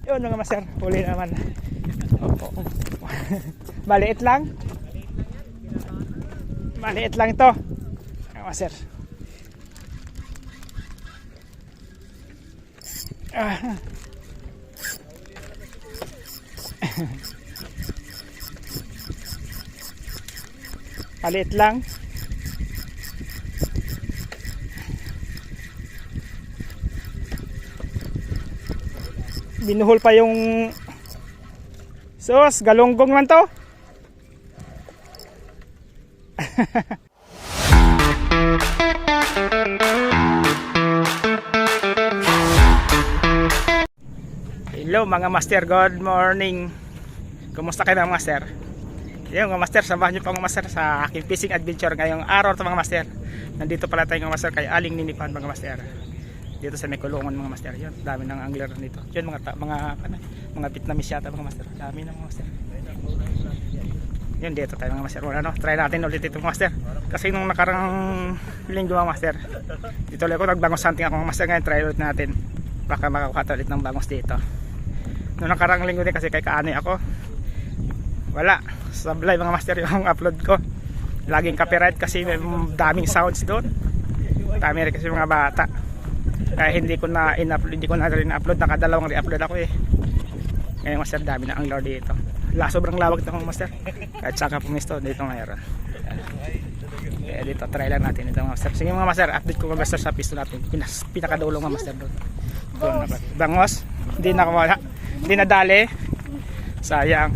Yun mga master, huli naman. Opo. Maliit lang. Maliit lang ito. Mga master. Ah. Maliit lang. Binuhol pa yung sus, galunggong man to. Hello mga master, good morning. Kumusta kayo mga master? Yung mga master, samahan nyo pa mga master sa aking fishing adventure ngayong araw to mga master. Nandito pala tayo mga master kay Aling Ninipan mga master. Dito sa may kulungan mga master. Yun, dami ng angler dito. Yun mga Vietnamese yata mga master. Dami ng mga master. Yun, dito tayo mga master. Ano, try natin ulit ito mga master. Kasi nung nakarang linggo mga master, dito ulit ako nagbangos hunting ako mga master. Ngayon try ulit natin. Baka makakuha ulit ng bangos dito. Nung nakarang linggo din kasi kay Kaanoy ako, wala, sablay mga master yung upload ko. Laging copyright kasi may daming sounds doon. Dami rin kasi mga bata. Kaya hindi ko na rin upload. Nakadalawang re-upload ako eh. Ngayon master, dami na ang lord dito. Sobrang lawak ito mga master. Kahit saka pumisto dito ngayon. Kaya dito try lang natin ito mga master. Sige mga master, update ko mga master sa pisto natin. Pinakadulong mga master doon. Bangos, hindi nakawala, hindi nadali. Sayang.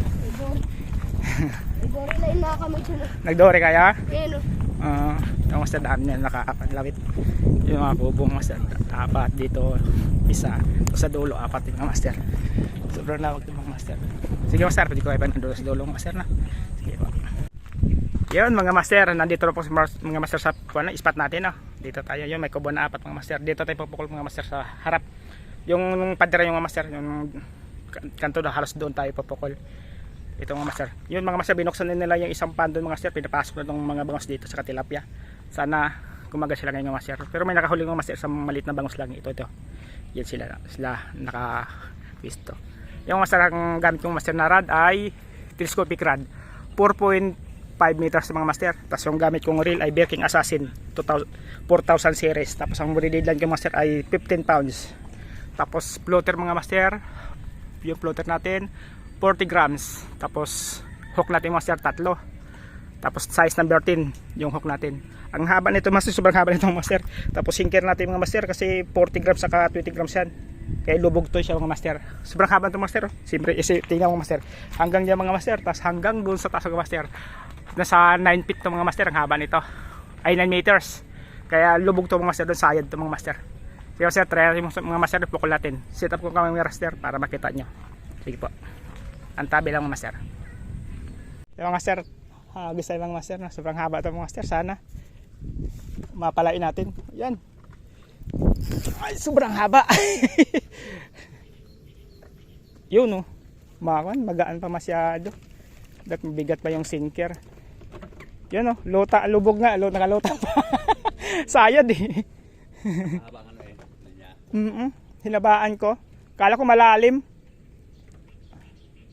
Nagdore kaya? Yung master, dami na nakakapanlawit. Yung mga bubong master, apat dito, isa. Sa dulo, apat yung master. Sobrang lawak yung mga master. Sige master, pwede ko ipan sa dulo master na. Sige po. Yun mga master, nandito na po mga master sa spot natin. Dito tayo, yun may kubo na apat mga master. Dito tayo pupukol mga master sa harap. Yung padira yung mga master, yung kanto na halos doon tayo pupukol. Ito mga master. Yun mga master, binuksan nila yung isang pan doon mga master. Pinapasok na itong mga bangos dito sa tilapia. Sana kumaga sila ngayon mga master. Pero may nakahuli mga master sa maliit na bangos lang. Ito. Yan sila naka-pisto. Yung master, ang gamit kong master na rod ay telescopic rod. 4.5 meters mga master. Tapos yung gamit kong reel ay Birking Assassin 4000 series. Tapos ang deadline kong master ay 15 pounds. Tapos floater mga master. Yung floater natin 40 grams. Tapos hook natin master tatlo. Tapos size number 10 yung hook natin. Ang haba nito master, sobrang haba nito master. Tapos sinker natin mga master kasi 40 grams saka 20 grams yan. Kaya lubog to siya mga master. Sobrang haba nito master. Siyempre tingnan mga master. Hanggang diyan mga master. Tapos hanggang doon sa taas mga master. Nasa 9 feet to mga master ang haba nito. Ay 9 meters. Kaya lubog to mga master, doon sayad to mga master. Sige master, try natin mga master, ipukul natin. Set up ko kami mga master para makita nyo. Sige po. Antabi lang mga master. Yung mga master, gusto yung mga master, sobrang haba ito mga master. Sana mapalain natin. Yan. Ay, sobrang haba. Yun magaan pa masyado. Dapat mabigat pa yung sinker. Yun lubog nga, nakalota pa. Sayad eh. Hinabaan ko. Kala ko malalim.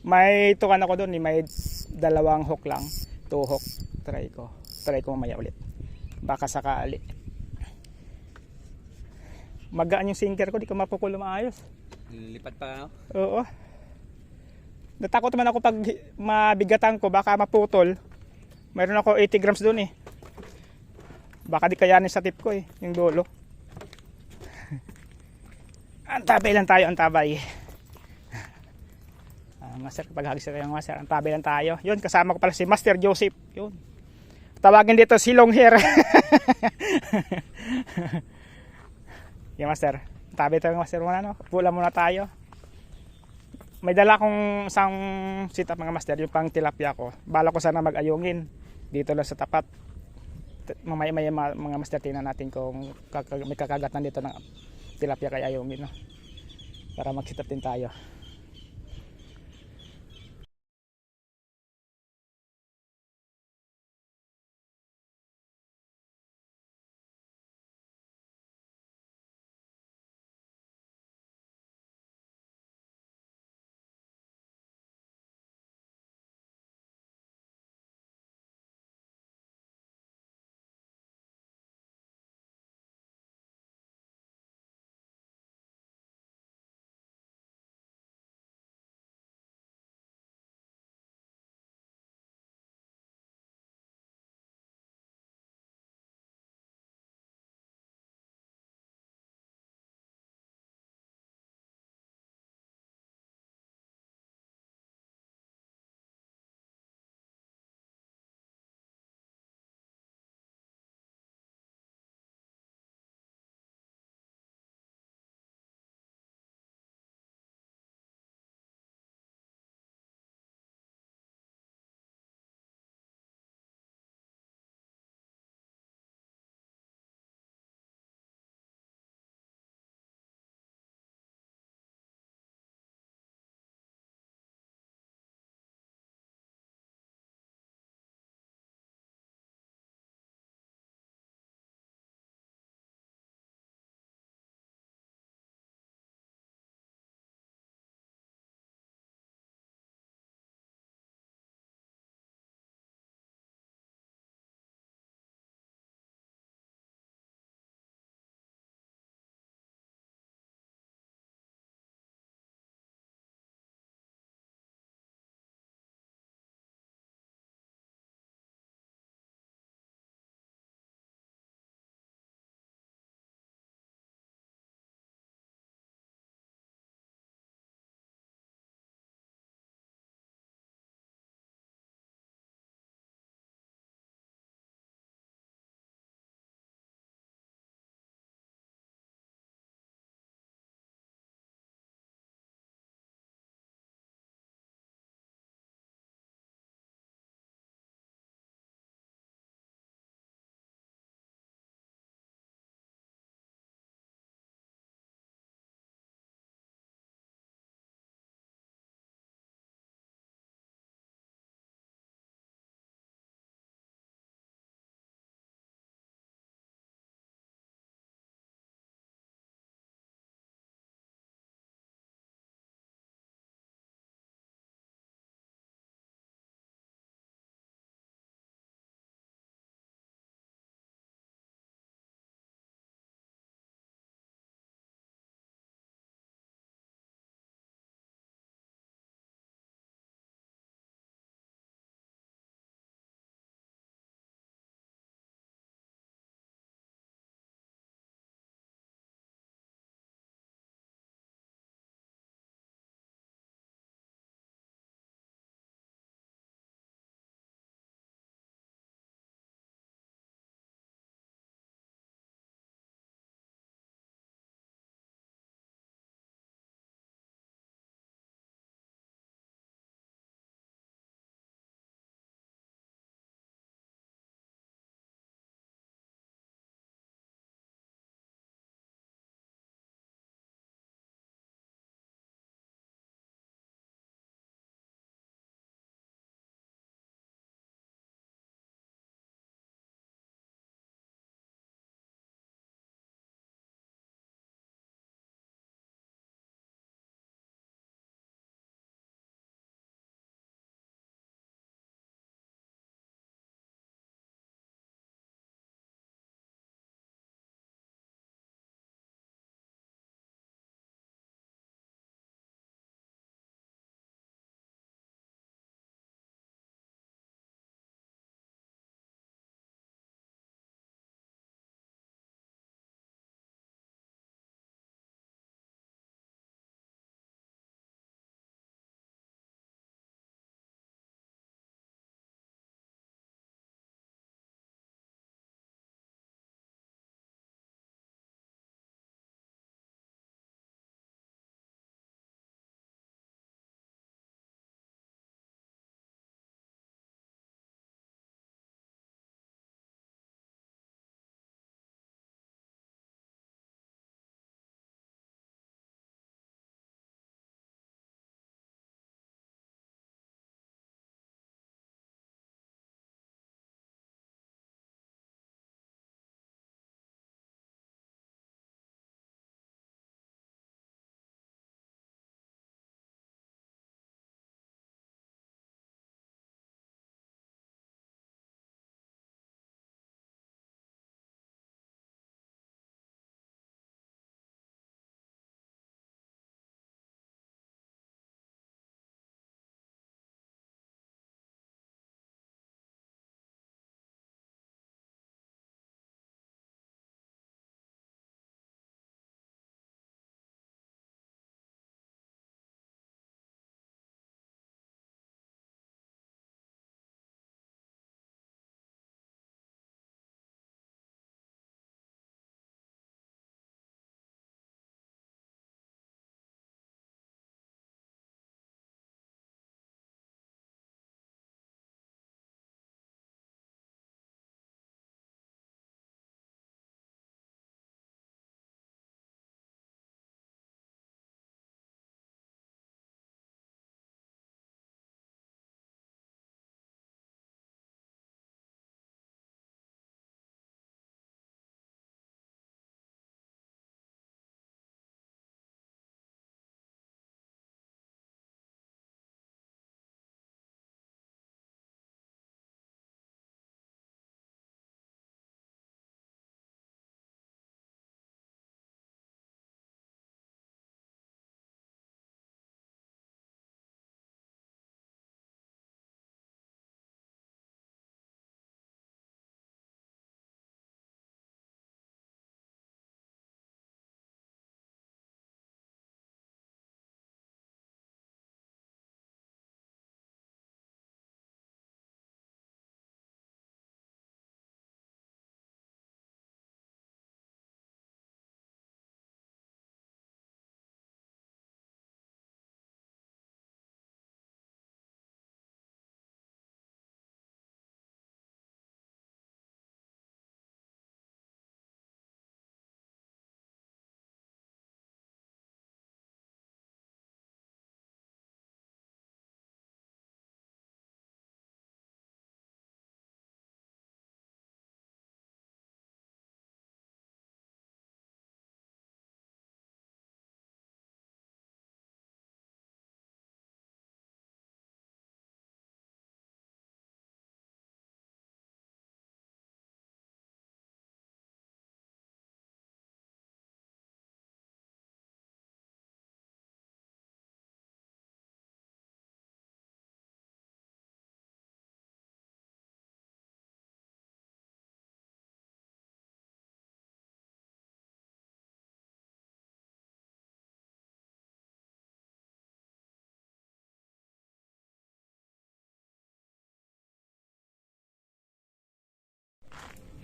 May tukan ako doon, may dalawang hook lang. 2 hook. Try ko mamaya ulit. Baka sakali. Magaan yung sinker ko, di ko mapukulo maayos. Lipat pa Oo. Natakot naman ako pag mabigatan ko, baka maputol. Mayroon ako 80 grams doon eh. Baka di kayanin sa tip ko eh, yung dulo. Antabay lang tayo, antabay. Master, kapag hagis kayo master, antabay lang tayo. Yun, kasama ko pala si Master Joseph. Yun. Tawagin dito si Long Hair. Yung master, antabay tayo master muna Pula muna tayo. May dala akong isang sit-up mga master, yung pang tilapia ko. Bala ko sana mag-ayungin dito lang sa tapat. Mamaya mga master, tingnan natin kung may kakagatan dito ng tilapia kay ayungin para mag-sit up din tayo.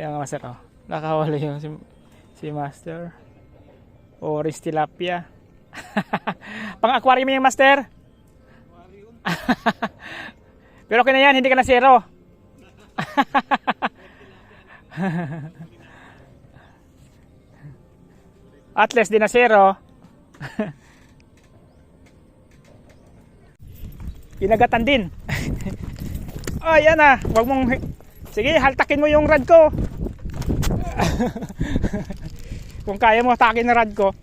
Kaya nga master, oh. Nakahuli yung si master. Orange tilapia. Pang aquarium yung master. Pero okay na yan, hindi ka na zero. At least di na zero. Inagatan din. Oh, yan ah. Wag mong... Sige, haltakin mo yung rod ko. Kung kaya mo, hatakin na rod ko.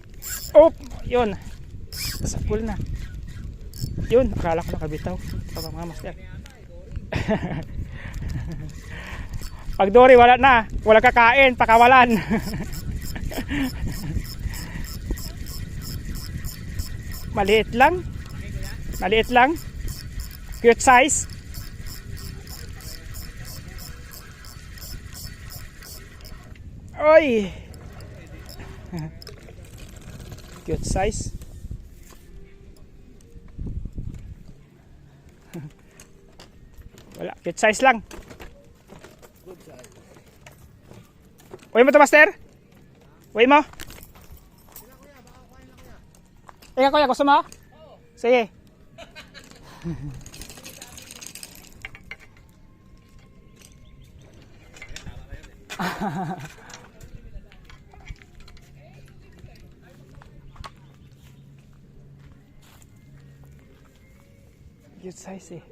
Oh, yun. Sakul na. Yun, akala ko nakabitaw. Ito pa mga master. Pag dory, wala na. Wala kakain, pakawalan. Maliit lang. Maliit lang. Cute size. Oy. Cute size. Wala, cute size lang. Good size. Uy mo to master? Uy mo? Ikaw kuya, gusto mo? Sige. Cute size eh.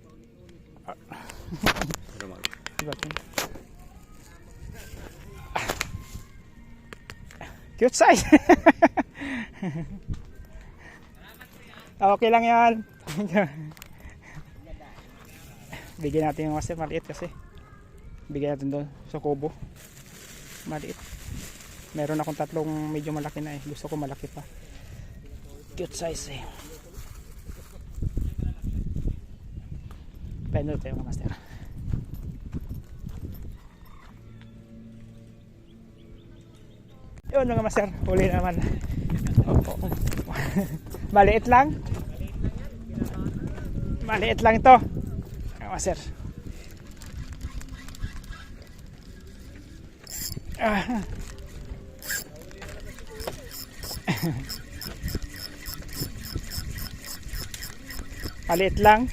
Cute size. Okay lang yan. Bigyan natin yung master, maliit kasi. Bigyan natin doon sa kubo. Maliit. Meron akong tatlong medyo malaki na eh. Gusto ko malaki pa. Cute size eh. Paano tayo mga master? Yun mga master. Huli naman. Maliit lang. Maliit lang ito. Mga master. Maliit lang.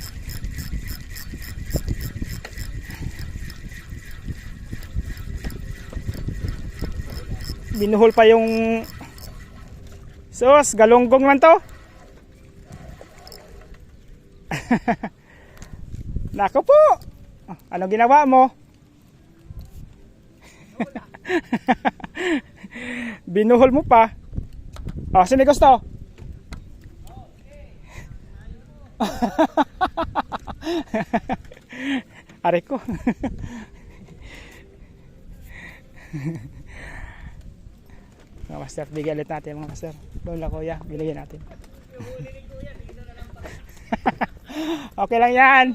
Binuhol pa yung sus, galunggong man to. Nako po. Ano ginawa mo? Binuhol mo pa. Oh, sino gusto? Aray ko. Mga master, bigyan ulit natin mga master. Doon lang kuya, binigyan natin. Okay lang yan.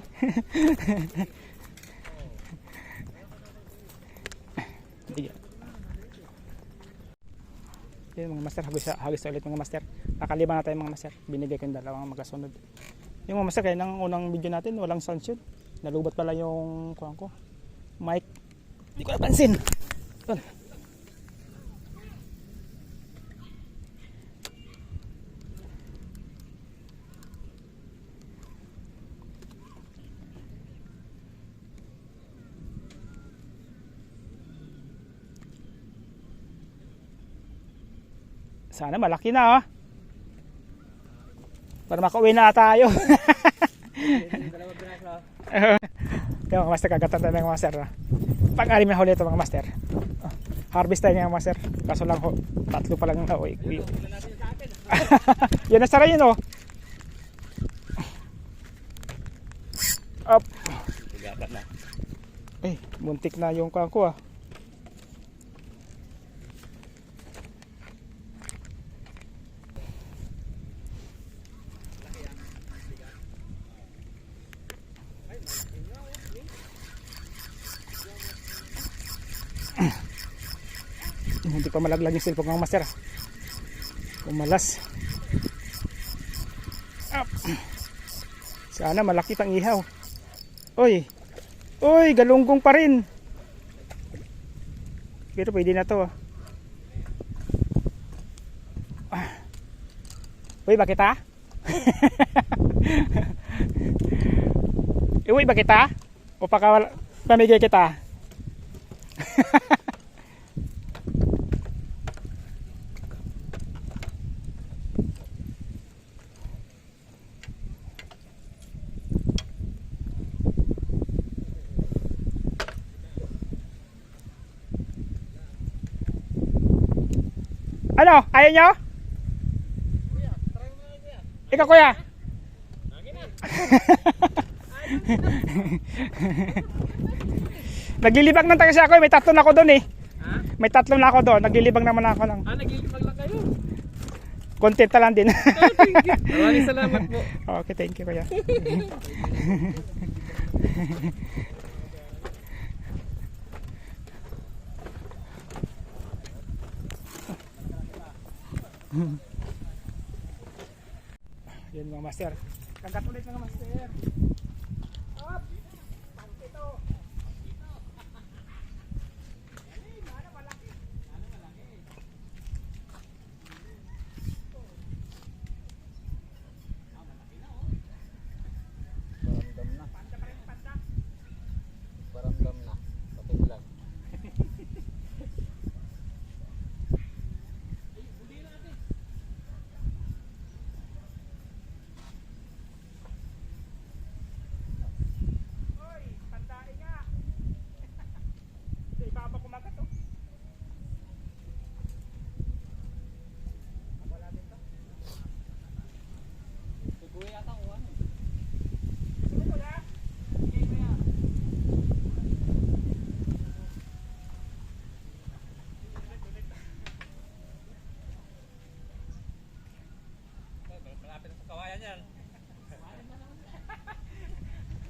Bigyan. Yung mga master, hagis ulit mga master. Nakaliban na tayo mga master. Binigay ko yung dalawang magkasunod. Yung mga master, kaya nang unang video natin, walang sound shoot. Nalubat pala yung kuhan ko. Mic. Hindi ko napansin. Doon. Sana malaki na, oh. Para makauwi na tayo. Yung mga master, kagatan tayo mga master. Pag-arim na huli ito mga master. Harvest tayo mga master. Kaso lang, tatlo pa lang na uwi. Yan na sara yun, oh. Up. Eh, muntik na yung kako, ah. Hindi pa malaglag yung cellphone ng master. Pumalas. Sana malaki pang ihaw. Oy. Oy, galunggong pa rin. Pero pwede na to. Uy, ba kita? Uy, ba kita? O pamigay kita? Ano? Ayaw nyo? Ikaw kuya? Naglilibang lang kasi ako, may 3 na ako doon eh. Ha? May 3 na ako doon, naglilibang naman ako lang. Naglilibang lang kayo? Content na lang din. Maraming salamat po. Okay, thank you kuya. Yun mga master. Kagat ulit mga master. Up! Ito. Paramdam na. Patulang.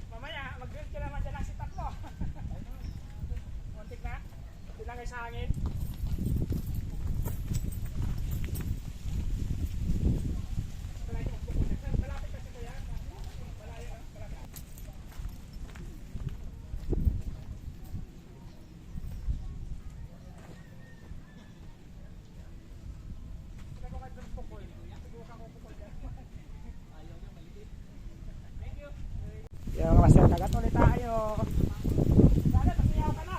Mamaya, mag-grill ka naman dyan ang sitak mo. Kontik na. Bilangay sa hangin. Malapit kasi ko yan. Malayo. Yung mga master, kagat ulit tayo. Sana, pagniyaw ka na.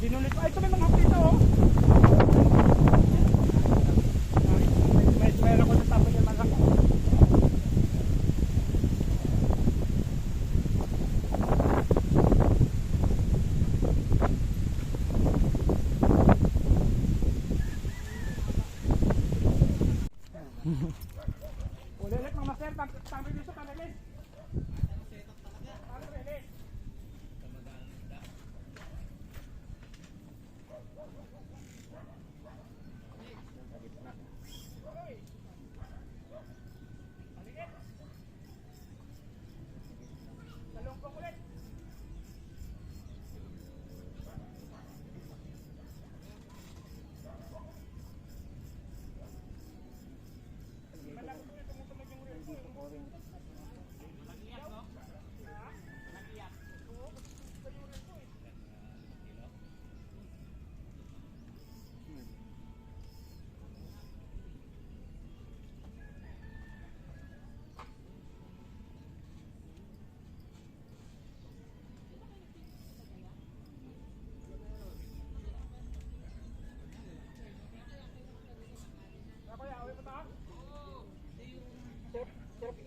Dinulit pa. Ito may mga hapit oh. Meron ko sa tapo niya malaki. Ulit mga master, tabi dito panalis. Panalis.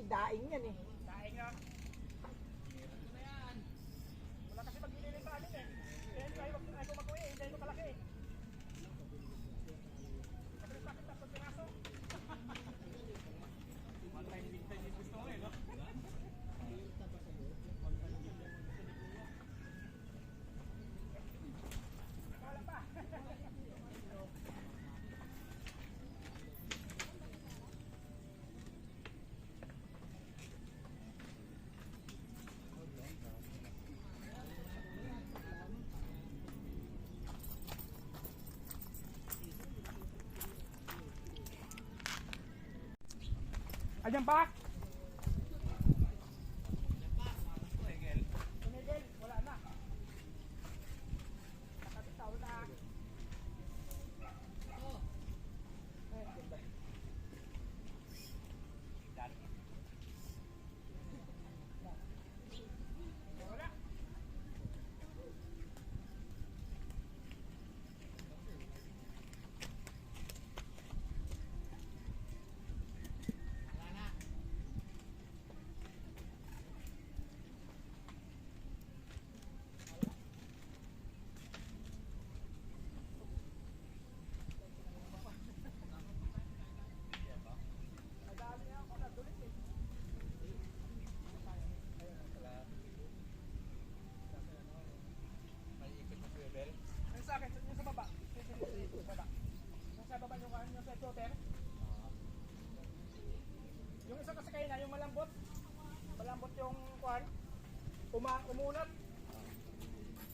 daing yan eh. Daing nga. Wala kasi magbibili sa amin eh. Kaya hindi ayaw ko mag-uwi, hindi ayaw ko kalaki eh. Kasi bakit tapos piraso? One time big time yung gusto mo eh, no? Wala pa. Ayan pa? Tumigil, wala na. Nakabitaw na. Wala. Yung sa akin, yung sa baba. Yung sa baba, yung sa shooter. Yung isa kasi kayo na, yung malambot. Malambot yung kuhan. Umunat.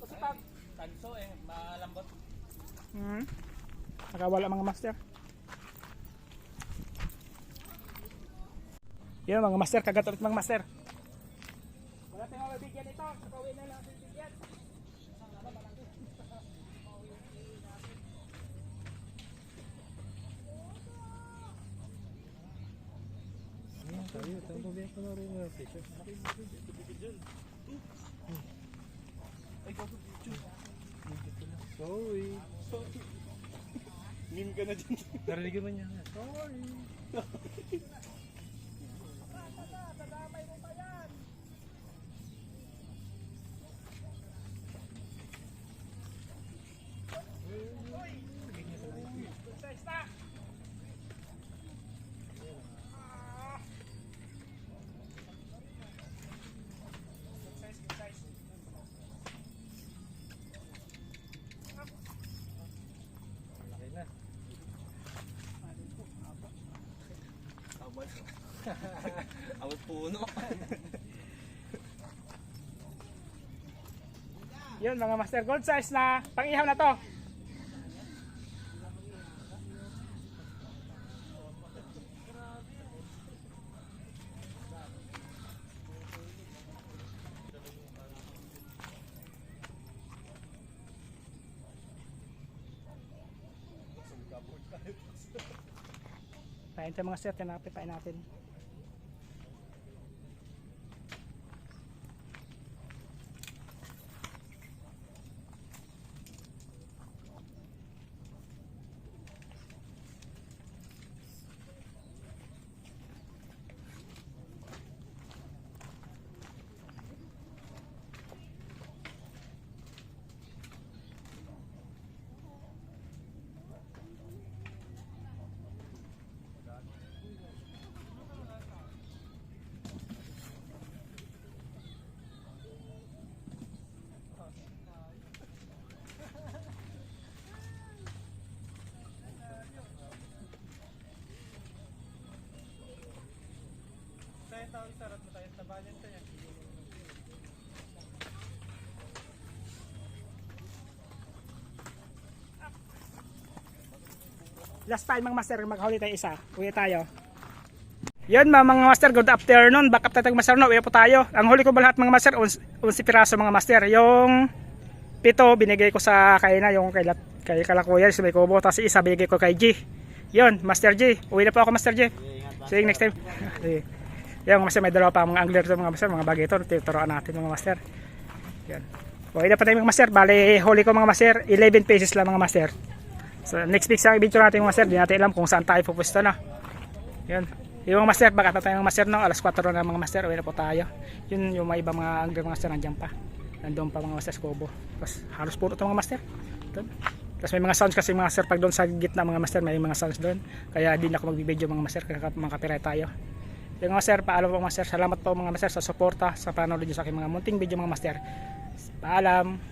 Kasi pag... Tanso eh, malambot. Nakawala mga master. Yun mga master, kagat ulit mga master. Wala tayong mabibigyan ito. Sakawin na lang ang bibigyan. Sorry. Meme ka na dyan. Narinig mo niya. Sorry. Dadamay mo pa yan. Uy! Good size na. Good size, good size. Laki na. Awat puno. Yun mga master, gold size na pang-ihaw na to. Pain tayo mga sir, tinapipain natin. Tayo isarat mo tayo sa bayan tayo. Last time mga master, maghuli tayo isa. Uwi tayo. Yun mga master, good afternoon. Back up tayo master, no? Uwi po tayo. Ang huli ko ba lahat mga master, 11 piraso mga master. Yung 7 binigay ko sa kaina, yung kay Kalakuya, sa may kubo. Tapos isa binigay ko kay G. Yun, Master G. Uwi na po ako Master G. See you next time. Yan mga master, may dalawa pa mga angler to mga master, mga bagito. Tuturuan natin mga master. Yan. Uwi na pa tayo mga master. Bali, huli ko mga master, 11 pesos lang mga master. So next week sa video natin mga master, di natin alam kung saan tayo pupusta na. Yan. Yung mga master, baka tayo mga master, no? Alas 4 na mga master, uwi na po tayo. Yun yung mga ibang mga angler mga master, nandiyan pa. Nandun pa mga master Kubo. Tapos halos puno ito mga master. Doon. Tapos may mga sounds kasi mga master, pag doon sa gitna mga master, may mga sounds doon. Kaya di na ako magbibideo mga master, kaya mga copyright tayo. Yung mga master, paalam po mga master. Salamat po mga master sa suporta, sa panonood nyo sa aking mga munting video mga master. Paalam.